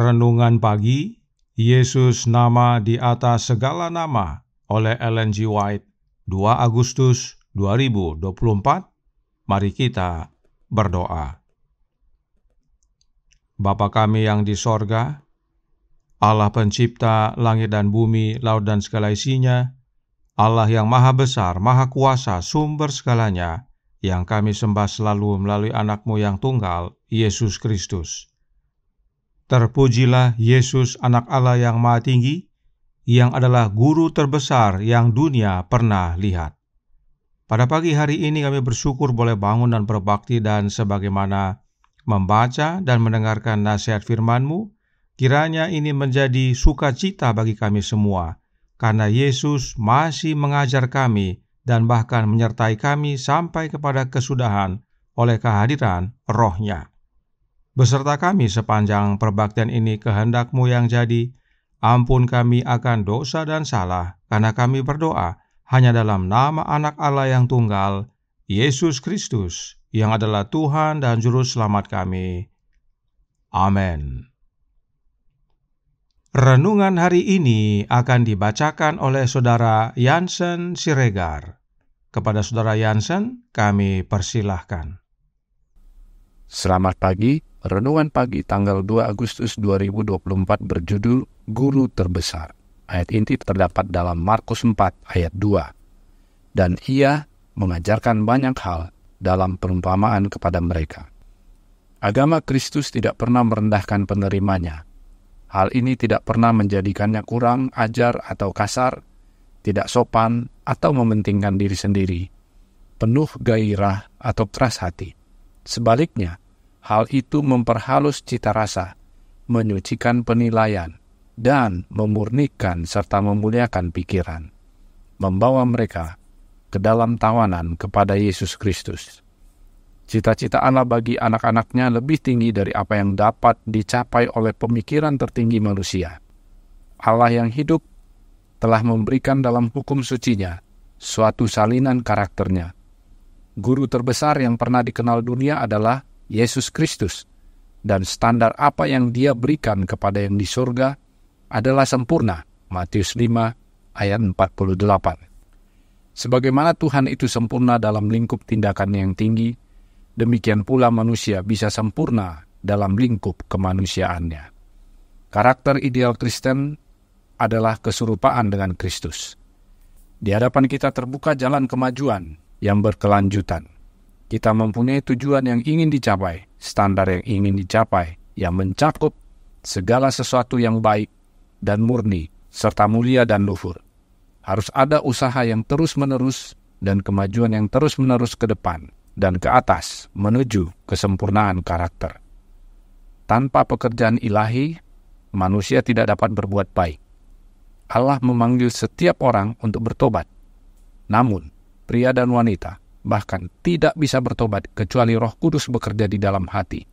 Renungan Pagi, Yesus nama di atas segala nama oleh Ellen G. White, 2 Agustus 2024. Mari kita berdoa. Bapa kami yang di sorga, Allah pencipta langit dan bumi, laut dan segala isinya, Allah yang maha besar, maha kuasa, sumber segalanya, yang kami sembah selalu melalui anak-Mu yang tunggal, Yesus Kristus. Terpujilah Yesus, anak Allah yang maha tinggi, yang adalah guru terbesar yang dunia pernah lihat. Pada pagi hari ini kami bersyukur boleh bangun dan berbakti, dan sebagaimana membaca dan mendengarkan nasihat firman-Mu, kiranya ini menjadi sukacita bagi kami semua, karena Yesus masih mengajar kami dan bahkan menyertai kami sampai kepada kesudahan oleh kehadiran Roh-Nya. Beserta kami sepanjang perbaktian ini, kehendak-Mu yang jadi. Ampun kami akan dosa dan salah, karena kami berdoa hanya dalam nama Anak Allah yang tunggal, Yesus Kristus, yang adalah Tuhan dan Juru Selamat kami. Amin. Renungan hari ini akan dibacakan oleh Saudara Yansen Siregar. Kepada Saudara Yansen, kami persilahkan. Selamat pagi. Renungan pagi tanggal 2 Agustus 2024 berjudul Guru Terbesar. Ayat inti terdapat dalam Markus 4 ayat 2. Dan ia mengajarkan banyak hal dalam perumpamaan kepada mereka. Agama Kristus tidak pernah merendahkan penerimanya. Hal ini tidak pernah menjadikannya kurang ajar atau kasar, tidak sopan atau mementingkan diri sendiri, penuh gairah atau keras hati. Sebaliknya, hal itu memperhalus cita rasa, menyucikan penilaian, dan memurnikan serta memuliakan pikiran, membawa mereka ke dalam tawanan kepada Yesus Kristus. Cita-cita Allah bagi anak-anaknya lebih tinggi dari apa yang dapat dicapai oleh pemikiran tertinggi manusia. Allah yang hidup telah memberikan dalam hukum sucinya suatu salinan karakternya. Guru terbesar yang pernah dikenal dunia adalah Yesus Kristus, dan standar apa yang Dia berikan kepada yang di surga adalah sempurna. Matius 5 ayat 48. Sebagaimana Tuhan itu sempurna dalam lingkup tindakan yang tinggi, demikian pula manusia bisa sempurna dalam lingkup kemanusiaannya. Karakter ideal Kristen adalah keserupaan dengan Kristus. Di hadapan kita terbuka jalan kemajuan yang berkelanjutan. Kita mempunyai tujuan yang ingin dicapai, standar yang ingin dicapai, yang mencakup segala sesuatu yang baik dan murni, serta mulia dan luhur. Harus ada usaha yang terus-menerus dan kemajuan yang terus-menerus ke depan dan ke atas menuju kesempurnaan karakter. Tanpa pekerjaan ilahi, manusia tidak dapat berbuat baik. Allah memanggil setiap orang untuk bertobat. Namun, pria dan wanita bahkan tidak bisa bertobat kecuali Roh Kudus bekerja di dalam hati.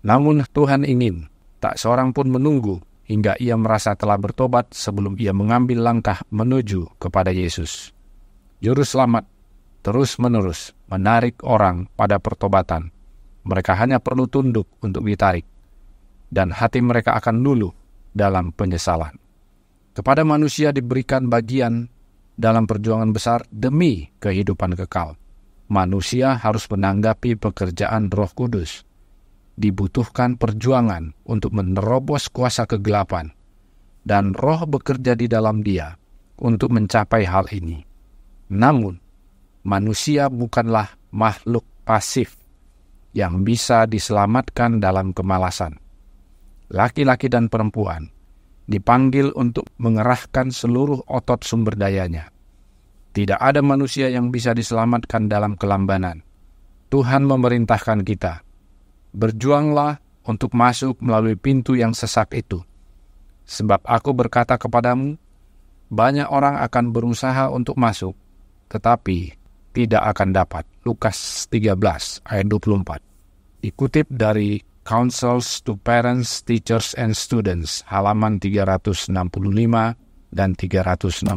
Namun Tuhan ingin tak seorang pun menunggu hingga ia merasa telah bertobat sebelum ia mengambil langkah menuju kepada Yesus. Juru Selamat terus-menerus menarik orang pada pertobatan. Mereka hanya perlu tunduk untuk ditarik, dan hati mereka akan luluh dalam penyesalan. Kepada manusia diberikan bagian dalam perjuangan besar demi kehidupan kekal. Manusia harus menanggapi pekerjaan Roh Kudus. Dibutuhkan perjuangan untuk menerobos kuasa kegelapan, dan Roh bekerja di dalam dia untuk mencapai hal ini. Namun, manusia bukanlah makhluk pasif yang bisa diselamatkan dalam kemalasan. Laki-laki dan perempuan dipanggil untuk mengerahkan seluruh otot sumber dayanya. Tidak ada manusia yang bisa diselamatkan dalam kelambanan. Tuhan memerintahkan kita, berjuanglah untuk masuk melalui pintu yang sesak itu. Sebab aku berkata kepadamu, banyak orang akan berusaha untuk masuk, tetapi tidak akan dapat. Lukas 13 ayat 24. Dikutip dari Counsels to Parents, Teachers and Students, halaman 365 dan 366.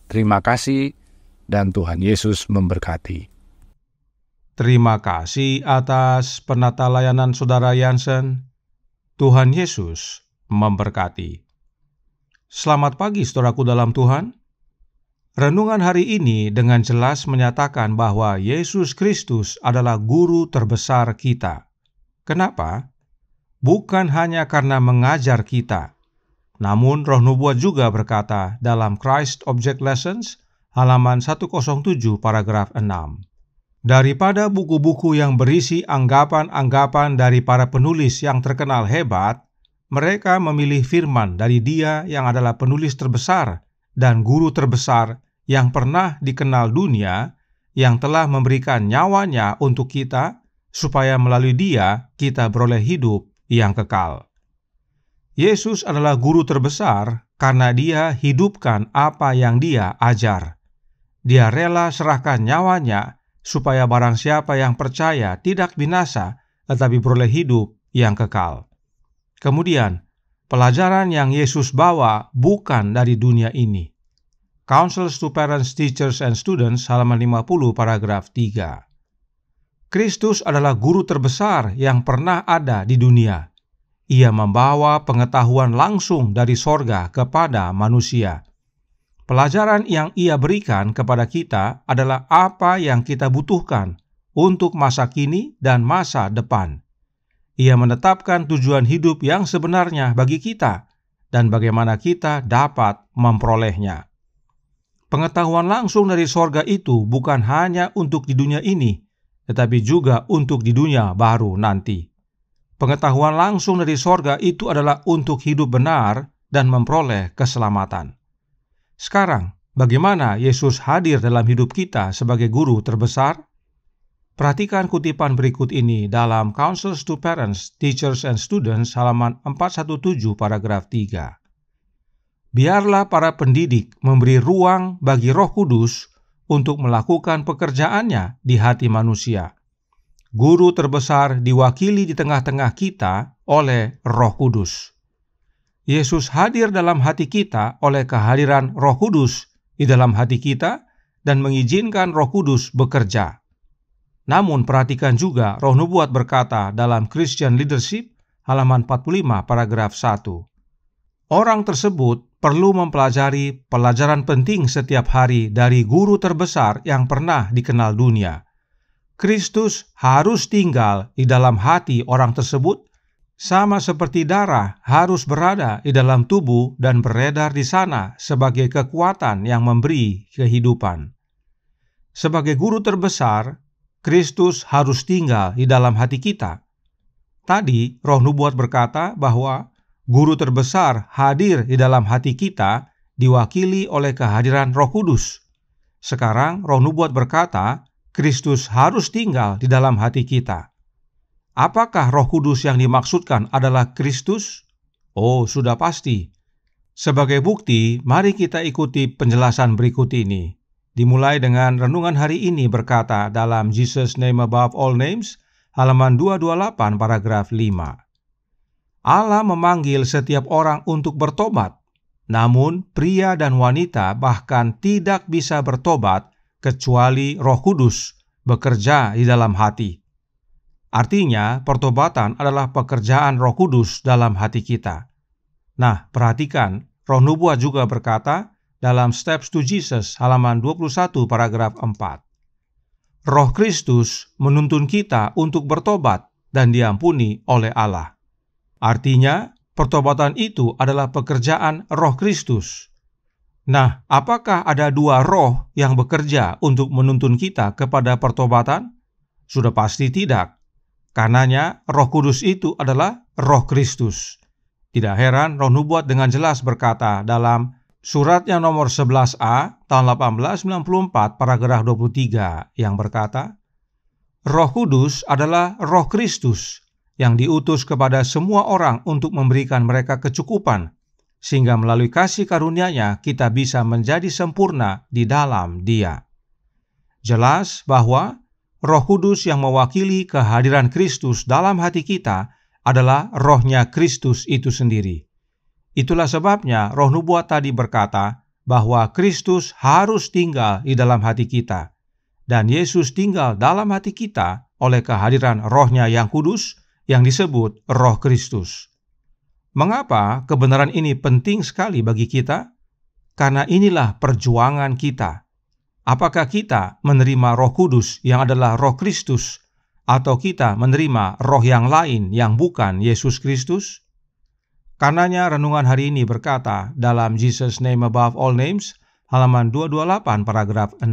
Terima kasih, dan Tuhan Yesus memberkati. Terima kasih atas penata layanan Saudara Yansen. Tuhan Yesus memberkati. Selamat pagi saudaraku dalam Tuhan. Renungan hari ini dengan jelas menyatakan bahwa Yesus Kristus adalah guru terbesar kita. Kenapa? Bukan hanya karena mengajar kita, namun Roh Nubuat juga berkata dalam Christ Object Lessons, halaman 107 paragraf 6. Daripada buku-buku yang berisi anggapan-anggapan dari para penulis yang terkenal hebat, mereka memilih firman dari Dia yang adalah penulis terbesar dan guru terbesar yang pernah dikenal dunia, yang telah memberikan nyawanya untuk kita, supaya melalui Dia kita beroleh hidup yang kekal. Yesus adalah guru terbesar karena Dia hidupkan apa yang Dia ajar. Dia rela serahkan nyawanya supaya barang siapa yang percaya tidak binasa, tetapi beroleh hidup yang kekal. Kemudian, pelajaran yang Yesus bawa bukan dari dunia ini. Counsels to Parents, Teachers, and Students, halaman 50, paragraf 3. Kristus adalah guru terbesar yang pernah ada di dunia. Ia membawa pengetahuan langsung dari sorga kepada manusia. Pelajaran yang Ia berikan kepada kita adalah apa yang kita butuhkan untuk masa kini dan masa depan. Ia menetapkan tujuan hidup yang sebenarnya bagi kita dan bagaimana kita dapat memperolehnya. Pengetahuan langsung dari sorga itu bukan hanya untuk di dunia ini, tetapi juga untuk di dunia baru nanti. Pengetahuan langsung dari sorga itu adalah untuk hidup benar dan memperoleh keselamatan. Sekarang, bagaimana Yesus hadir dalam hidup kita sebagai guru terbesar? Perhatikan kutipan berikut ini dalam Counsels to Parents, Teachers, and Students, halaman 417, paragraf 3. Biarlah para pendidik memberi ruang bagi Roh Kudus untuk melakukan pekerjaannya di hati manusia. Guru terbesar diwakili di tengah-tengah kita oleh Roh Kudus. Yesus hadir dalam hati kita oleh kehadiran Roh Kudus di dalam hati kita dan mengizinkan Roh Kudus bekerja. Namun perhatikan juga Roh Nubuat berkata dalam Christian Leadership, halaman 45, paragraf 1. Orang tersebut perlu mempelajari pelajaran penting setiap hari dari guru terbesar yang pernah dikenal dunia. Kristus harus tinggal di dalam hati orang tersebut, sama seperti darah harus berada di dalam tubuh dan beredar di sana sebagai kekuatan yang memberi kehidupan. Sebagai guru terbesar, Kristus harus tinggal di dalam hati kita. Tadi Roh Nubuat berkata bahwa guru terbesar hadir di dalam hati kita diwakili oleh kehadiran Roh Kudus. Sekarang Roh Nubuat berkata, Kristus harus tinggal di dalam hati kita. Apakah Roh Kudus yang dimaksudkan adalah Kristus? Oh, sudah pasti. Sebagai bukti, mari kita ikuti penjelasan berikut ini. Dimulai dengan renungan hari ini berkata dalam Jesus Name Above All Names, halaman 228, paragraf 5. Allah memanggil setiap orang untuk bertobat, namun pria dan wanita bahkan tidak bisa bertobat kecuali Roh Kudus bekerja di dalam hati. Artinya, pertobatan adalah pekerjaan Roh Kudus dalam hati kita. Nah, perhatikan, Roh Nubuat juga berkata dalam Steps to Jesus, halaman 21, paragraf 4. Roh Kristus menuntun kita untuk bertobat dan diampuni oleh Allah. Artinya, pertobatan itu adalah pekerjaan Roh Kristus. Nah, apakah ada dua roh yang bekerja untuk menuntun kita kepada pertobatan? Sudah pasti tidak. Karenanya, Roh Kudus itu adalah Roh Kristus. Tidak heran Roh Nubuat dengan jelas berkata dalam suratnya nomor 11A tahun 1894 paragraf 23 yang berkata, Roh Kudus adalah Roh Kristus yang diutus kepada semua orang untuk memberikan mereka kecukupan, sehingga melalui kasih karunia-Nya kita bisa menjadi sempurna di dalam Dia. Jelas bahwa Roh Kudus yang mewakili kehadiran Kristus dalam hati kita adalah Roh-Nya Kristus itu sendiri. Itulah sebabnya Roh Nubuat tadi berkata bahwa Kristus harus tinggal di dalam hati kita, dan Yesus tinggal dalam hati kita oleh kehadiran Roh-Nya yang kudus yang disebut Roh Kristus. Mengapa kebenaran ini penting sekali bagi kita? Karena inilah perjuangan kita. Apakah kita menerima Roh Kudus yang adalah Roh Kristus, atau kita menerima roh yang lain yang bukan Yesus Kristus? Karenanya renungan hari ini berkata dalam Jesus Name Above All Names, halaman 228 paragraf 6.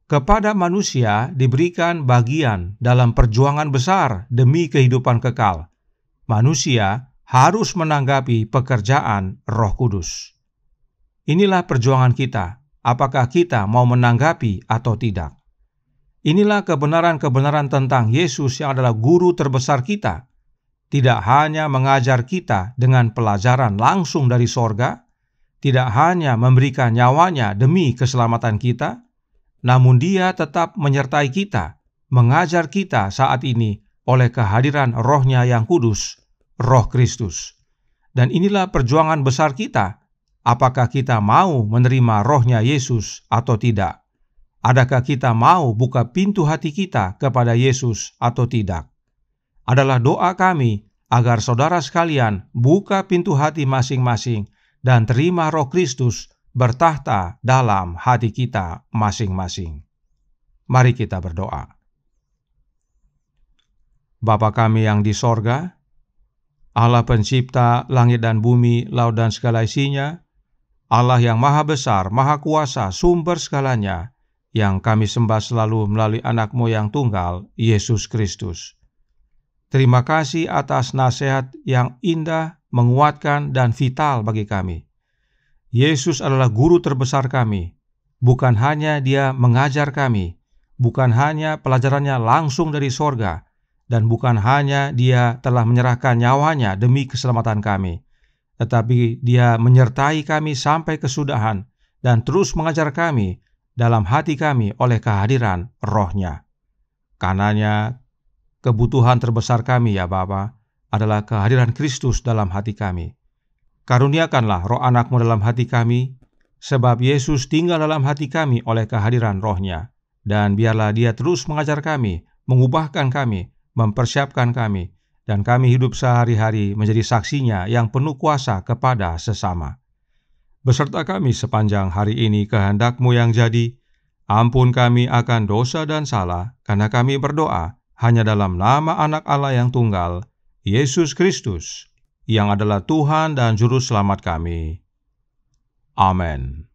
Kepada manusia diberikan bagian dalam perjuangan besar demi kehidupan kekal. Manusia harus menanggapi pekerjaan Roh Kudus. Inilah perjuangan kita, apakah kita mau menanggapi atau tidak. Inilah kebenaran-kebenaran tentang Yesus yang adalah guru terbesar kita. Tidak hanya mengajar kita dengan pelajaran langsung dari sorga, tidak hanya memberikan nyawanya demi keselamatan kita, namun Dia tetap menyertai kita, mengajar kita saat ini oleh kehadiran Roh-Nya yang kudus, Roh Kristus. Dan inilah perjuangan besar kita, apakah kita mau menerima Roh-Nya Yesus atau tidak? Adakah kita mau buka pintu hati kita kepada Yesus atau tidak? Adalah doa kami agar saudara sekalian buka pintu hati masing-masing dan terima Roh Kristus bertahta dalam hati kita masing-masing. Mari kita berdoa. Bapa kami yang di sorga, Allah pencipta langit dan bumi, laut dan segala isinya, Allah yang maha besar, maha kuasa, sumber segalanya, yang kami sembah selalu melalui anak-Mu yang tunggal, Yesus Kristus. Terima kasih atas nasihat yang indah, menguatkan, dan vital bagi kami. Yesus adalah guru terbesar kami. Bukan hanya Dia mengajar kami, bukan hanya pelajarannya langsung dari sorga, dan bukan hanya Dia telah menyerahkan nyawanya demi keselamatan kami, tetapi Dia menyertai kami sampai kesudahan dan terus mengajar kami dalam hati kami oleh kehadiran Roh-Nya. Karenanya, kebutuhan terbesar kami ya Bapa adalah kehadiran Kristus dalam hati kami. Karuniakanlah Roh Anak-Mu dalam hati kami, sebab Yesus tinggal dalam hati kami oleh kehadiran Roh-Nya. Dan biarlah Dia terus mengajar kami, mengubahkan kami, mempersiapkan kami, dan kami hidup sehari-hari menjadi saksinya yang penuh kuasa kepada sesama. Beserta kami sepanjang hari ini kehendak-Mu yang jadi, ampun kami akan dosa dan salah, karena kami berdoa hanya dalam nama Anak Allah yang tunggal, Yesus Kristus, yang adalah Tuhan dan Juru Selamat kami. Amin.